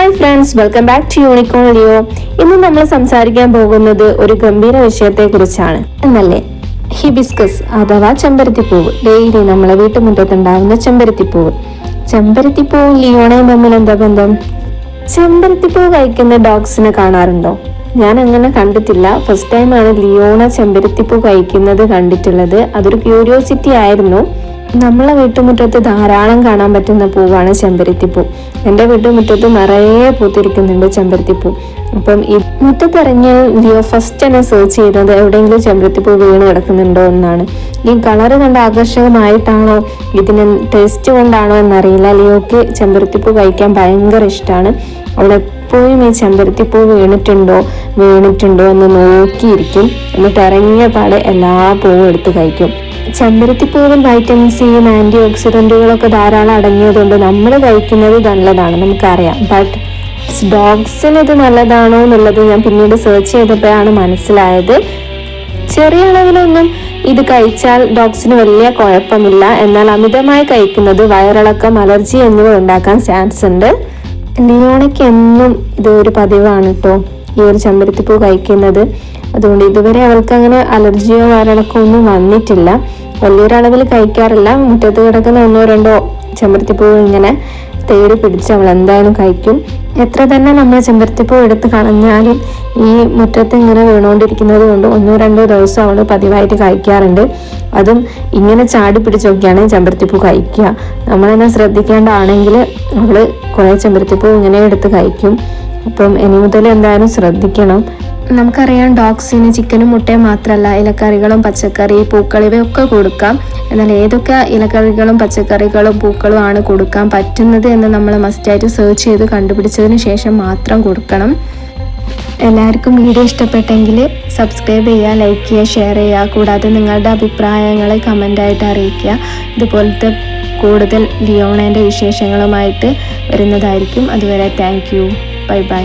Hi friends, welcome back to unicorn Leo. ഇന്ന് നമ്മൾ സംസാരിക്കാൻ പോകുന്നത് ഒരു ഗംഭീര വിഷയത്തെ കുറിച്ചാണ് എന്നല്ലേ, ഹിബിസ്കസ് അഥവാ ചെമ്പരത്തിപ്പൂവ്. ഡെയിലി നമ്മളെ വീട്ടുമുറ്റത്തുണ്ടാവുന്ന ചെമ്പരത്തിപ്പൂവ്. ചെമ്പരത്തിപ്പൂവും ലിയോണയും തമ്മിൽ എന്താ ബന്ധം? ചെമ്പരത്തിപ്പൂവ് കഴിക്കുന്ന ഡോഗ്സിനെ കാണാറുണ്ടോ? ഞാൻ അങ്ങനെ കണ്ടിട്ടില്ല. ഫസ്റ്റ് ടൈമാണ് ലിയോണ ചെമ്പരത്തിപ്പൂ കഴിക്കുന്നത് കണ്ടിട്ടുള്ളത്. അതൊരു ക്യൂരിയോസിറ്റി ആയിരുന്നു. നമ്മളെ വീട്ടുമുറ്റത്ത് ധാരാളം കാണാൻ പറ്റുന്ന പൂവാണ് ചെമ്പരത്തിപ്പൂ. എൻ്റെ വീട്ടുമുറ്റത്ത് നിറയെ പൂത്തിരിക്കുന്നുണ്ട് ചെമ്പരത്തിപ്പൂ. അപ്പം ഈ മുറ്റത്തിറങ്ങിയാൽ ലിയോ ഫസ്റ്റ് തന്നെ സെർച്ച് ചെയ്തത് എവിടെയെങ്കിലും ചെമ്പരത്തിപ്പൂ വീണ് കിടക്കുന്നുണ്ടോ എന്നാണ്. ഈ കളറ് കണ്ട ആകർഷകമായിട്ടാണോ ഇതിന് ടേസ്റ്റ് കൊണ്ടാണോ എന്നറിയില്ല, ലിയോക്ക് ചെമ്പരത്തിപ്പൂ കഴിക്കാൻ ഭയങ്കര ഇഷ്ടമാണ്. അവളെപ്പോഴും ഈ ചെമ്പരത്തിപ്പൂ വീണിട്ടുണ്ടോ എന്ന് നോക്കിയിരിക്കും. എന്നിട്ട് ഇറങ്ങിയ പാടെ എല്ലാ പൂവും എടുത്ത് കഴിക്കും. ചെമ്പരത്തിപ്പൂവിൽ വൈറ്റമിൻ സിയും ആന്റി ഓക്സിഡന്റുകളൊക്കെ ധാരാളം അടങ്ങിയതുകൊണ്ട് നമ്മൾ കഴിക്കുന്നത് നല്ലതാണ്, നമുക്കറിയാം. ബട്ട് ഡോഗ്സിന് ഇത് നല്ലതാണോ എന്നുള്ളത് ഞാൻ പിന്നീട് സെർച്ച് ചെയ്തപ്പോഴാണ് മനസ്സിലായത്. ചെറിയ അളവിലൊന്നും ഇത് കഴിച്ചാൽ ഡോഗ്സിന് വലിയ കുഴപ്പമില്ല. എന്നാൽ അമിതമായി കഴിക്കുന്നത് വയറിളക്കം, അലർജി എന്നിവ ഉണ്ടാക്കാൻ ചാൻസ് ഉണ്ട്. ലിയോണയ്ക്ക് എന്നും ഇത് ഒരു പതിവാണ് കേട്ടോ, ഈ ഒരു ചെമ്പരത്തിപ്പൂ കഴിക്കുന്നത്. അതുകൊണ്ട് ഇതുവരെ അവൾക്ക് അങ്ങനെ അലർജിയോ വയറിളക്കമോ ഒന്നും വന്നിട്ടില്ല. വലിയൊരളവിൽ കഴിക്കാറില്ല. മുറ്റത്ത് കിടക്കുന്ന 1-2 ചെമ്പരത്തിപ്പൂ ഇങ്ങനെ തേടി പിടിച്ച് അവൾ എന്തായാലും കഴിക്കും. എത്ര തന്നെ നമ്മൾ ചെമ്പരത്തിപ്പൂ എടുത്ത് കളഞ്ഞാലും ഈ മുറ്റത്ത് ഇങ്ങനെ വീണുകൊണ്ടിരിക്കുന്നത് കൊണ്ട് 1-2 ദിവസം അവൾ പതിവായിട്ട് കഴിക്കാറുണ്ട്. അതും ഇങ്ങനെ ചാടി പിടിച്ചൊക്കെയാണ് ചെമ്പരത്തിപ്പൂ കഴിക്കുക. നമ്മളതിനെ ശ്രദ്ധിക്കേണ്ടതാണെങ്കിൽ അവൾ കുറേ ചെമ്പരത്തിപ്പൂ ഇങ്ങനെ എടുത്ത് കഴിക്കും. അപ്പം ഇനി മുതൽ എന്തായാലും ശ്രദ്ധിക്കണം. നമുക്കറിയാം, ഡോഗ്സിന് ചിക്കനും മുട്ടയും മാത്രമല്ല ഇലക്കറികളും പച്ചക്കറി, പൂക്കൾ ഇവയൊക്കെ കൊടുക്കാം. എന്നാൽ ഏതൊക്കെ ഇലക്കറികളും പച്ചക്കറികളും പൂക്കളും ആണ് കൊടുക്കാൻ പറ്റുന്നത് എന്ന് നമ്മൾ മസ്റ്റായിട്ട് സെർച്ച് ചെയ്ത് കണ്ടുപിടിച്ചതിന് ശേഷം മാത്രം കൊടുക്കണം. എല്ലാവർക്കും വീഡിയോ ഇഷ്ടപ്പെട്ടെങ്കിൽ സബ്സ്ക്രൈബ് ചെയ്യുക, ലൈക്ക് ചെയ്യുക, ഷെയർ ചെയ്യുക. കൂടാതെ നിങ്ങളുടെ അഭിപ്രായങ്ങൾ കമൻ്റായിട്ട് അറിയിക്കുക. ഇതുപോലത്തെ കൂടുതൽ ലിയോണേൻ്റെ വിശേഷങ്ങളുമായിട്ട് വരുന്നതായിരിക്കും. അതുവരെ താങ്ക് യു, ബൈ ബൈ.